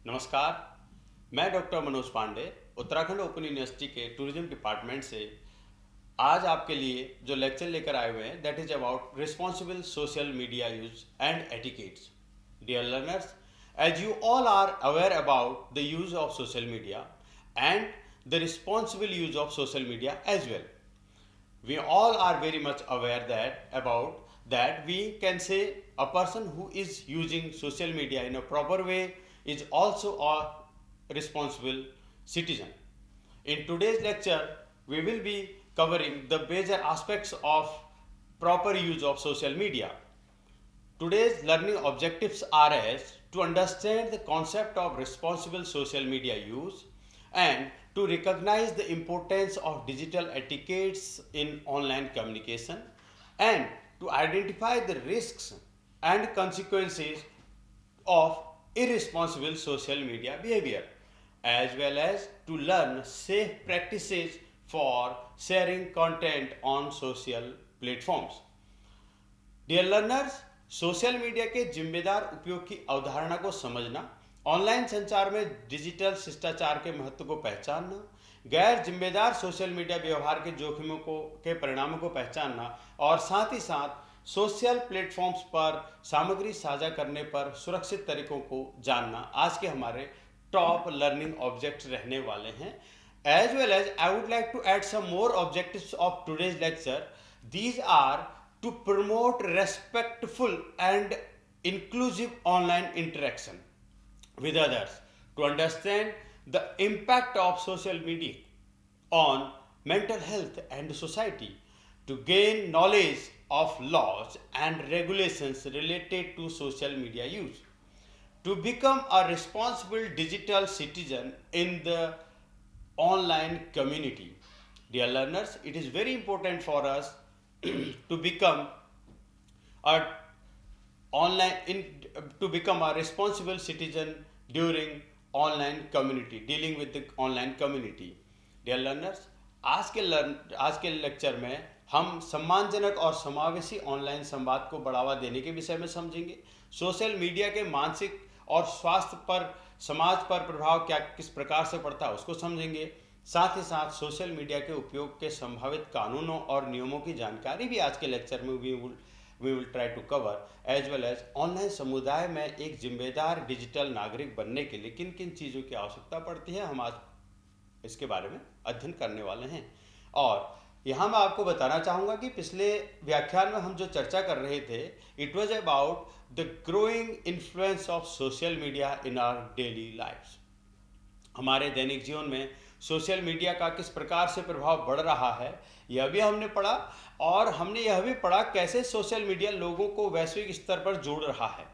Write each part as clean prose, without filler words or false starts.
नमस्कार। मैं doctor Manoj Pandey Uttarakhand open university के टूरिज्म डिपार्टमेंट से आज आपके लिए जो लेक्चर लेकर आए हुए हैं that is about responsible social media use and etiquettes. Dear learners, as you all are aware about the use of social media and the responsible use of social media as well, we all are very much aware that about that we can say a person who is using social media in a proper way is also a responsible citizen. In today's lecture we will be covering the major aspects of proper use of social media. Today's learning objectives are as to understand the concept of responsible social media use and to recognize the importance of digital etiquettes in online communication and to identify the risks and consequences of irresponsible social media behavior, as well as to learn safe practices for sharing content on social platforms. Dear learners, social media के जिम्मेदार उपयोग की अवधारणा को समझना, online संचार में digital शिष्टाचार के महत्व को पहचानना, गैर जिम्मेदार सोशल मीडिया व्यवहार के जोखिमों को के परिणामों को पहचानना और साथ ही साथ सोशल प्लेटफॉर्म्स पर सामग्री साझा करने पर सुरक्षित तरीकों को जानना आज के हमारे टॉप लर्निंग ऑब्जेक्ट्स रहने वाले हैं. As well as I would like to add some more objectives of today's lecture. These are to promote respectful and inclusive online interaction with others, to understand the impact of social media on mental health and society, to gain knowledge of laws and regulations related to social media use, to become a responsible digital citizen in the online community. Dear learners, it is very important for us to become a online in, to become a responsible citizen during online community, dealing with the online community. Dear learners, आज के lecture में हम सम्मानजनक और समावेशी online संवाद को बढ़ावा देने के विषय में समझेंगे. सोशल मीडिया के मानसिक और स्वास्थ्य पर, समाज पर प्रभाव क्या किस प्रकार से पड़ता है उसको समझेंगे. साथ ही साथ सोशल मीडिया के उपयोग के संभावित कानूनों और नियमों की जानकारी भी आज के लेक्चर में we will try to cover, as well as online समुदाय में एक जिम्मेदार डिजिटल नागरिक बनने के लिए किन किन चीज़ों की आवश्यकता पड़ती है हम आज इसके बारे में अध्ययन करने वाले हैं. और यहाँ मैं आपको बताना चाहूँगा कि पिछले व्याख्यान में हम जो चर्चा कर रहे थे, it was about the growing influence of social media in our daily lifes. हमारे दैनिक जीवन में सोशल मीडिया का किस प्रकार से प्रभाव बढ़ रहा है यह भी हमने पढ़ा, और हमने यह भी पढ़ा कैसे सोशल मीडिया लोगों को वैश्विक स्तर पर जोड़ रहा है.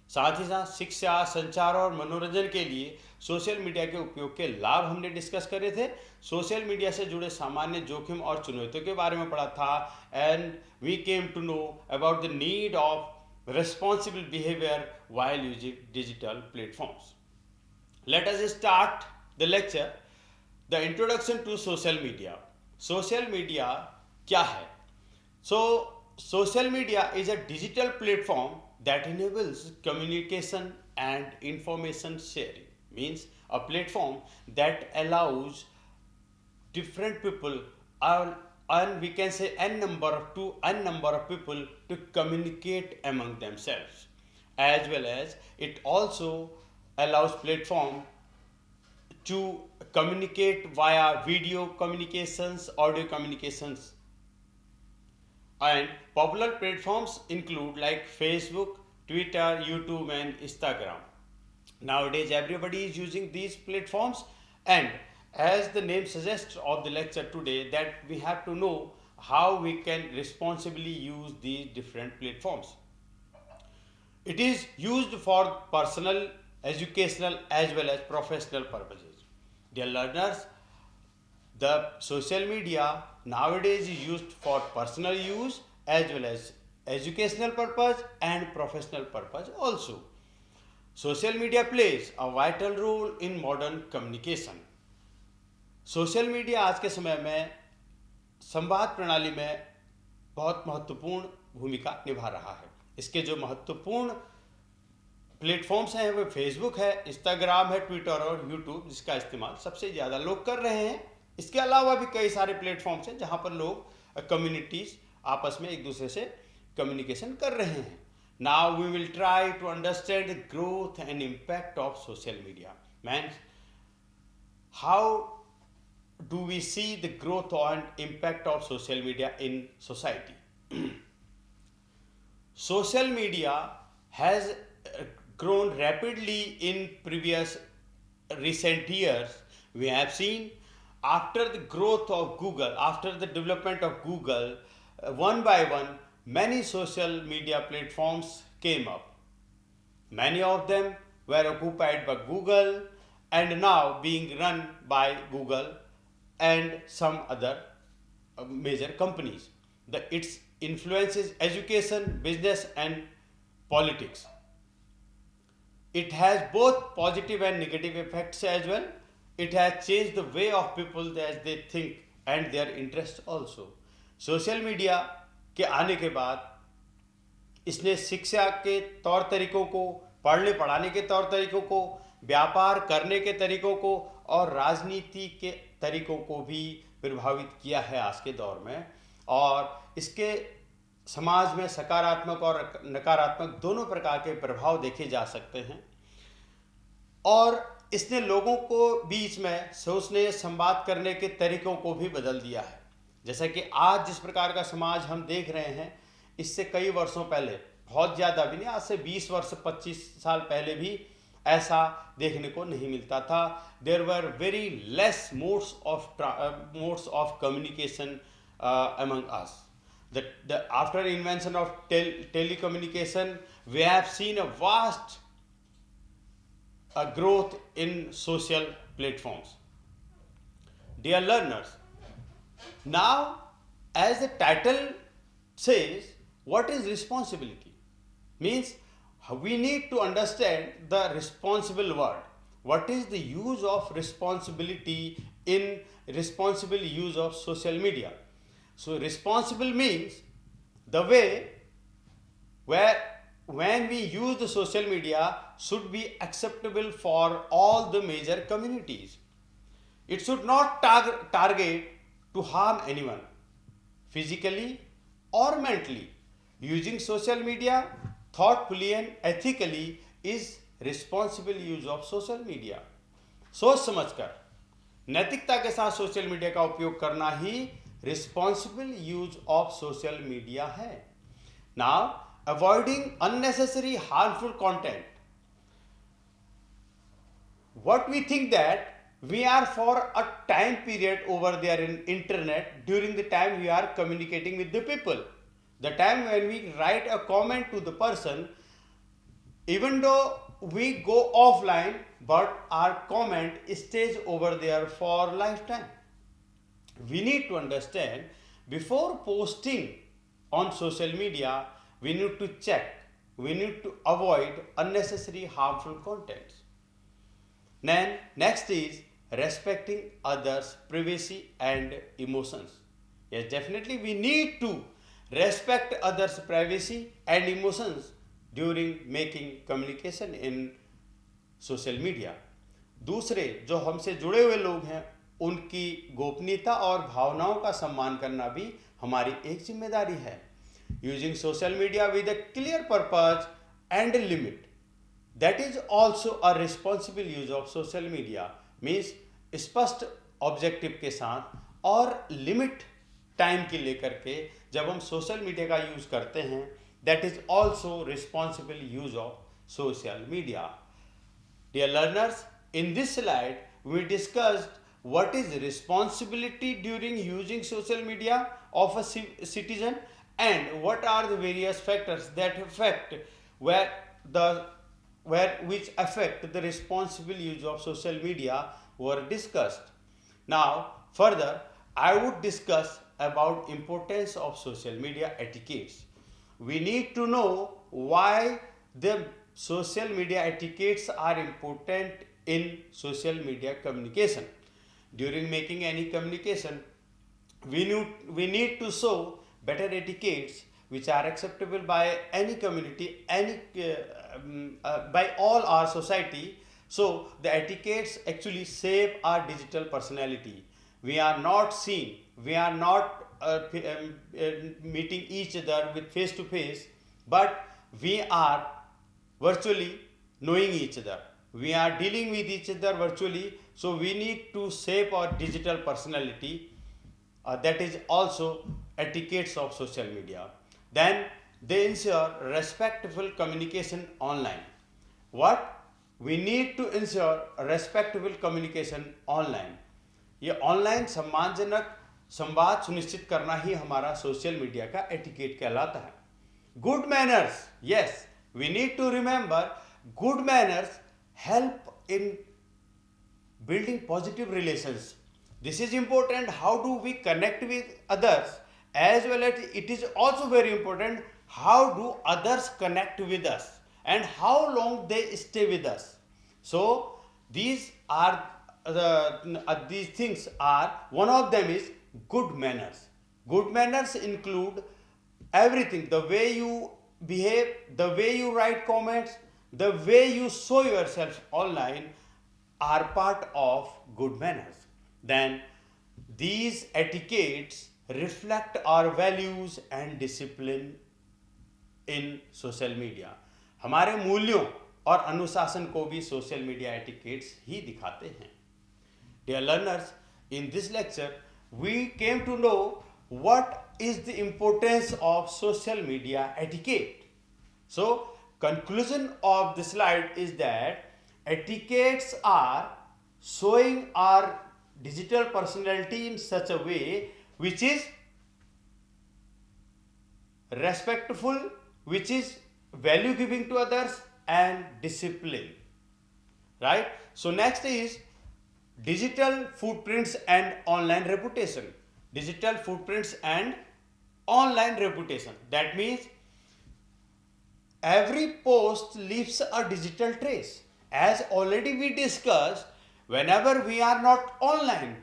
साथ ही साथ शिक्षा, संचार और मनोरंजन के लिए सोशल मीडिया के उपयोग के लाभ हमने डिस्कस करे थे. सोशल मीडिया से जुड़े सामान्य जोखिम और चुनौतियों के बारे में पढ़ा था, and we came to know about the need of responsible behavior while using digital platforms. Let us start the lecture. The introduction to social media. Social media क्या है? So, social media is a digital platform that enables communication and information sharing. Means a platform that allows different people, and we can say n number of people to communicate among themselves, as well as it also allows platform to communicate via video communications, audio communications. And popular platforms include like Facebook, Twitter, YouTube and Instagram. Nowadays everybody is using these platforms, and as the name suggests of the lecture today, that we have to know how we can responsibly use these different platforms. It is used for personal, educational as well as professional purposes. Dear learners, the social media nowadays is used for personal use as well as educational purpose and professional purpose also. Social media plays a vital role in modern communication. Social media आज के समय में संवाद प्रणाली में बहुत महत्वपूर्ण भूमिका निभा रहा है. इसके जो महत्वपूर्ण प्लेटफॉर्म्स हैं वो फेसबुक है, इंस्टाग्राम है, ट्विटर और यूट्यूब, जिसका इस्तेमाल सबसे ज़्यादा लोग कर रहे हैं। इसके अलावा भी कई सारे प्लेटफॉर्म्स हैं जहाँ पर लोग कम्युनिटीज़ आपस में एक दूसरे से कम्युनिकेशन कर रहे हैं। Now we will try to understand the growth and impact of social media. Means how do we see the growth and impact of social media in society? Social media has grown rapidly in previous recent years. We have seen after the growth of Google, after the development of Google, one by one, many social media platforms came up. Many of them were occupied by Google and now being run by Google and some other major companies. Its influences education, business, and politics. It has both positive and negative effects as well. It has changed the way of people as they think and their interests also. Social media के आने के बाद इसने शिक्षा के तौर तरीकों को, पढ़ने पढ़ाने के तौर तरीकों को, व्यापार करने के तरीकों को और राजनीति के तरीकों को भी प्रभावित किया है आज के दौर में। और इसके समाज में सकारात्मक और नकारात्मक दोनों प्रकार के प्रभाव देखे जा सकते हैं। और इसने लोगों को बीच में सोचने, संवाद करने के तरीकों को भी बदल दिया है। जैसा कि आज जिस प्रकार का समाज हम देख रहे हैं, इससे कई वर्षों पहले, बहुत ज़्यादा भी नहीं, आज से 20 वर्ष 25 साल पहले भी ऐसा देखने को नहीं मिलता था। There were very less modes of communication among us. After invention of telecommunication, we have seen a vast growth in social platforms. Dear learners, now as the title says, what is responsibility? Means we need to understand the responsible word. What is the use of responsibility in responsible use of social media? So responsible means the way where when we use the social media should be acceptable for all the major communities. It should not target to harm anyone physically or mentally. Using social media thoughtfully and ethically is responsible use of social media. सोच समझकर नैतिकता के साथ social media का उपयोग करना ही responsible use of social media है। Now avoiding unnecessary harmful content. What we think that we are for a time period over there in internet during the time we are communicating with the people. The time when we write a comment to the person, even though we go offline, but our comment stays over there for lifetime. We need to understand before posting on social media, we need to check, we need to avoid unnecessary harmful contents. Then next is respecting others' privacy and emotions. Yes, definitely we need to respect others' privacy and emotions during making communication in social media. दूसरे जो हमसे जुड़े हुए लोग हैं उनकी गोपनीयता और भावनाओं का सम्मान करना भी हमारी एक जिम्मेदारी है. Using social media with a clear purpose and a limit, that is also a responsible use of social media. Means स्पष्ट ऑब्जेक्टिव के साथ और लिमिट टाइम की लेकर के जब हम सोशल मीडिया का यूज करते हैं, that is also responsible use of social media. Dear learners, in this slide we discussed what is responsibility during using social media of a citizen and what are the various factors that affect which affect the responsible use of social media were discussed. Now further I would discuss about importance of social media etiquettes. We need to know why the social media etiquettes are important in social media communication. During making any communication, we need to show better etiquettes which are acceptable by any community, by all our society. So the etiquettes actually shape our digital personality. We are not seen, we are not meeting each other with face to face, but we are virtually knowing each other. We are dealing with each other virtually, so we need to shape our digital personality. That is also etiquettes of social media. Then they ensure respectful communication online. What? We need to ensure respectful communication online. ये online सम्मानजनक संवाद सुनिश्चित करना ही हमारा social media का etiquette कहलाता है. Good manners, yes, we need to remember good manners help in building positive relations. This is important. How do we connect with others, as well as it is also very important how do others connect with us and how long they stay with us. So these are these things are, one of them is good manners. Good manners include everything: the way you behave, the way you write comments, the way you show yourself online are part of good manners. Then these etiquettes reflect our values and discipline in social media. हमारे मूल्यों और अनुशासन को भी social media etiquettes ही दिखाते हैं. Dear learners, in this lecture, we came to know what is the importance of social media etiquette. So, conclusion of the slide is that etiquettes are showing our digital personality in such a way which is respectful, which is value giving to others, and discipline. Right? So, next is digital footprints and online reputation. Digital footprints and online reputation. That means every post leaves a digital trace. As already we discussed, whenever we are not online,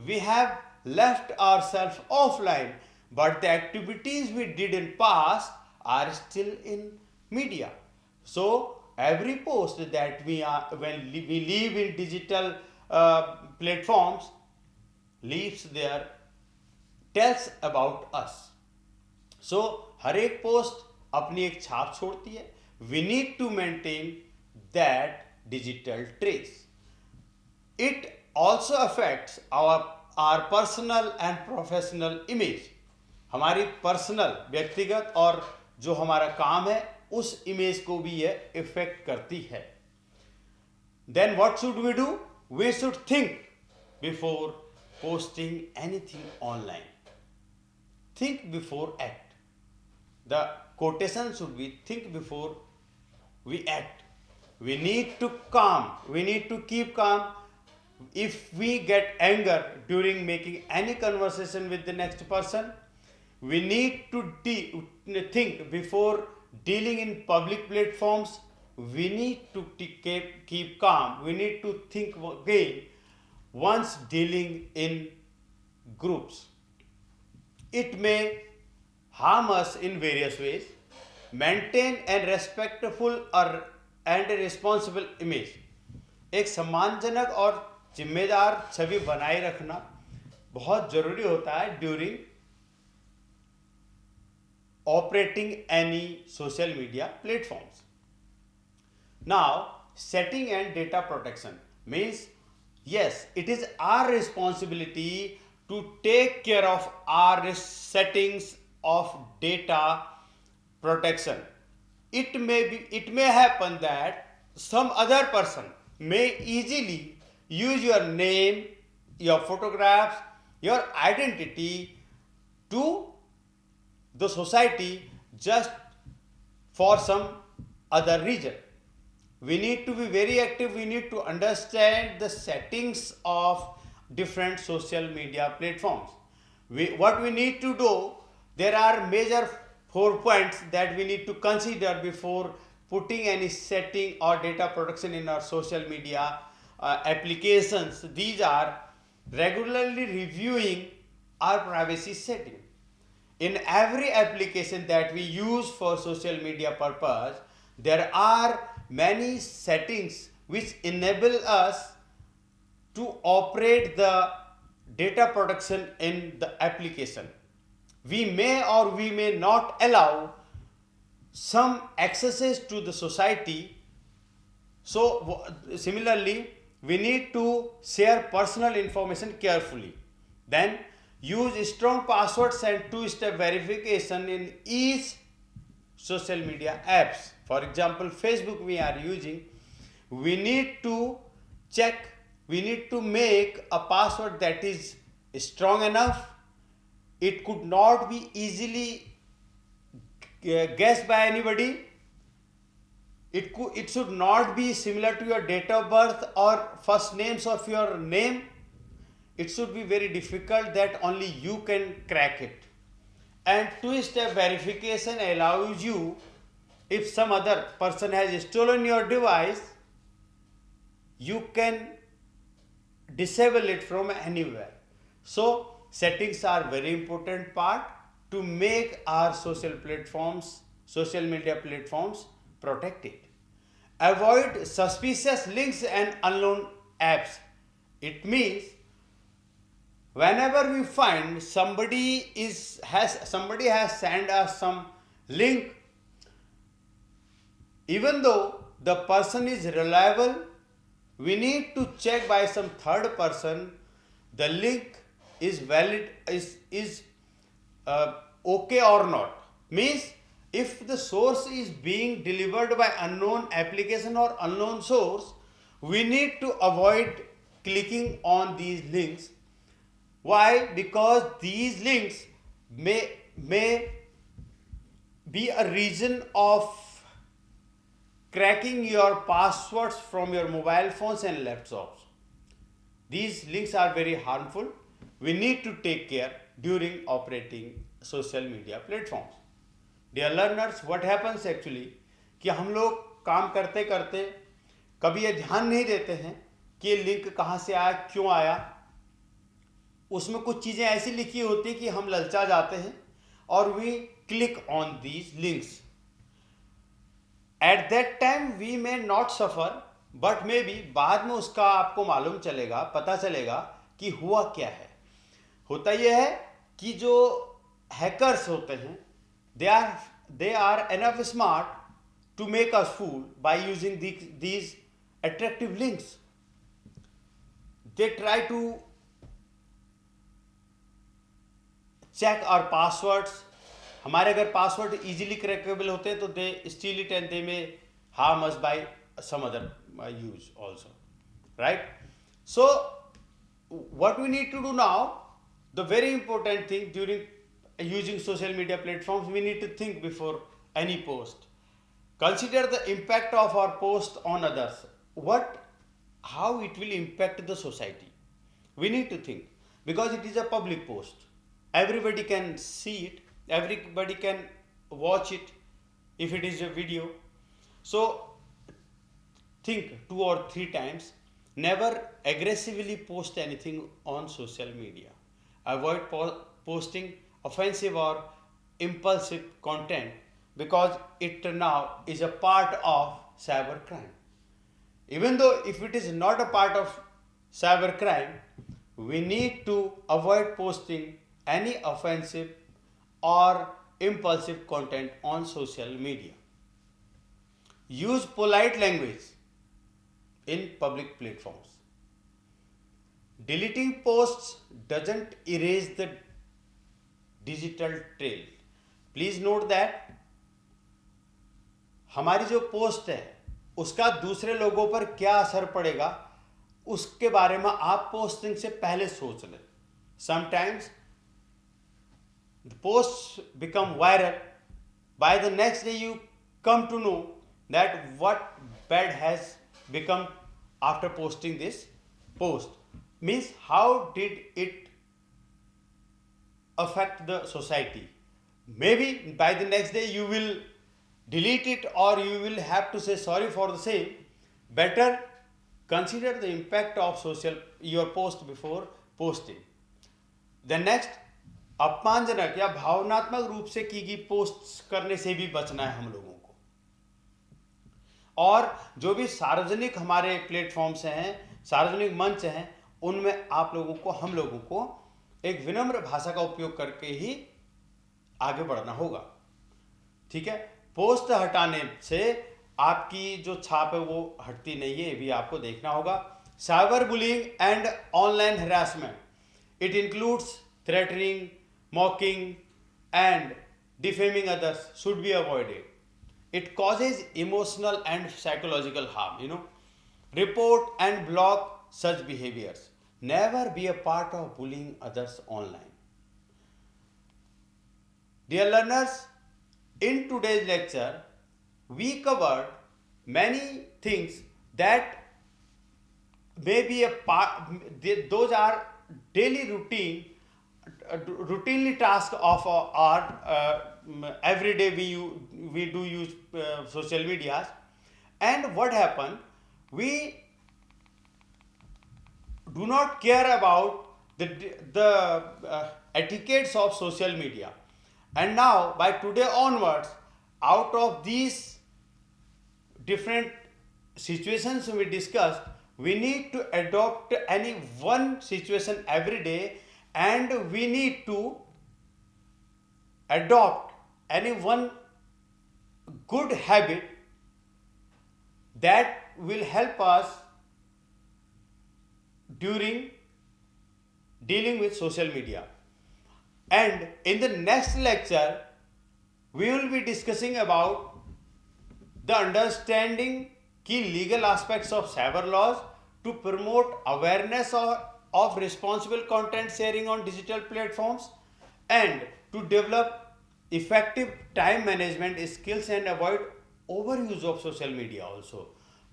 we have left ourselves offline, but the activities we did in past are still in media. So every post that we are, when we live in digital platforms, leaves there, tells about us. So हर एक post अपनी एक छाप छोड़ती है. We need to maintain that digital trace. It also affects our personal and professional image. हमारी personal, व्यक्तिगत और जो हमारा काम है उस इमेज को भी यह इफेक्ट करती है. Then what should we do? We should think before posting anything online. Think before act. The quotation should be think before we act. We need to calm. We need to keep calm. If we get anger during making any conversation with the next person, we need to think before dealing in public platforms. We need to keep calm. We need to think again once dealing in groups. It may harm us in various ways. Maintain a respectful and a responsible image. एक सम्मानजनक और जिम्मेदार छवि बनाए रखना बहुत जरूरी होता है during operating any social media platforms. Now, setting and data protection means, yes, it is our responsibility to take care of our settings of data protection. It may happen that some other person may easily use your name, your photographs, your identity to the society just for some other reason. We need to be very active. We need to understand the settings of different social media platforms. What we need to do, there are major 4 points that we need to consider before putting any setting or data protection in our social media applications. These are regularly reviewing our privacy setting. in every application that we use for social media purpose, there are many settings which enable us to operate the data protection in the application. We may or we may not allow some accesses to the society. So similarly, we need to share personal information carefully. Then use strong passwords and two-step verification in each social media apps. For example, Facebook we are using, we need to check, we need to make a password that is strong enough. It could not be easily guessed by anybody. It should not be similar to your date of birth or first names of your name. It should be very difficult that only you can crack it. And two-step verification allows you, if some other person has stolen your device, you can disable it from anywhere. So settings are very important part to make our social media platforms protected. Avoid suspicious links and unknown apps. It means whenever we find somebody has sent us some link, even though the person is reliable, we need to check by some third person the link is valid, is okay or not. Means if the source is being delivered by unknown application or unknown source, we need to avoid clicking on these links. Why? Because these links may be a reason of cracking your passwords from your mobile phones and laptops. These links are very harmful. We need to take care during operating social media platforms. Dear learners, what happens actually कि हम लोग काम करते करते कभी ये ध्यान नहीं देते हैं कि ये लिंक कहाँ से आया, क्यों आया. उसमें कुछ चीज़ें ऐसी लिखी होती कि हम ललचा जाते हैं और we click on these links. At that time we may not suffer, but may be बाद में उसका आपको मालूम चलेगा, पता चलेगा कि हुआ क्या है. होता यह है कि जो हैकर्स होते हैं, they are enough smart to make us fool by using these attractive links. They try to check our passwords. हमारे अगर पासवर्ड इजीली क्रैकेबल होते हैं तो दे steal it and they may harm us by some other use also, right? So what we need to do now, the very important thing during using social media platforms, we need to think before any post. Consider the impact of our post on others. How it will impact the society. We need to think because it is a public post. Everybody can see it. Everybody can watch it if it is a video. So think 2 or 3 times. Never aggressively post anything on social media. Avoid posting offensive or impulsive content because it now is a part of cybercrime. Even though if it is not a part of cybercrime, we need to avoid posting any offensive or impulsive content on social media. Use polite language in public platforms. Deleting posts doesn't erase the digital trail. Please note that हमारी जो post है उसका दूसरे लोगों पर क्या असर पड़ेगा उसके बारे में आप पोस्टिंग से पहले सोच लें. Sometimes the posts become viral. By the next day you come to know that what bad has become after posting this post. Means how did it affect the society. Maybe by the next day you will delete it or you will have to say sorry for the same. Better consider the impact of your post before posting. The next, अपमानजनक या भावनात्मक रूप से की गई post करने से भी बचना है हम लोगों को। और जो भी सार्वजनिक हमारे प्लेटफॉर्म्स हैं, सार्वजनिक मंच हैं, उनमें आप लोगों को, हम लोगों को एक विनम्र भाषा का उपयोग करके ही आगे बढ़ना होगा। ठीक है, पोस्ट हटाने से आपकी जो छाप है वो हटती नहीं है, ये भी आपको देखना होगा। Cyber bullying and online harassment, it includes threatening, मॉकिंग and defaming others should be avoided. It causes emotional and psychological harm, Report and block such behaviors. Never be a part of bullying others online. Dear learners, in today's lecture, we covered many things that may be a part, those are daily routinely task of our every day we do use social medias. And what happened, we do not care about the etiquettes of social media. And now by today onwards, out of these different situations we discussed, we need to adopt any one situation every day, and we need to adopt any one good habit that will help us during dealing with social media. And in the next lecture, we will be discussing about the understanding key legal aspects of cyber laws to promote awareness of responsible content sharing on digital platforms, and to develop effective time management skills and avoid overuse of social media, also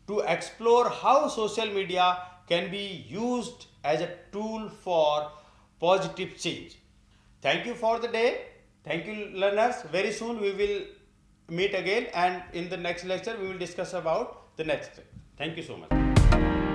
to explore how social media can be used as a tool for positive change. Thank you for the day. Thank you, learners. Very soon we will meet again, and in the next lecture we will discuss about the next step. Thank you so much.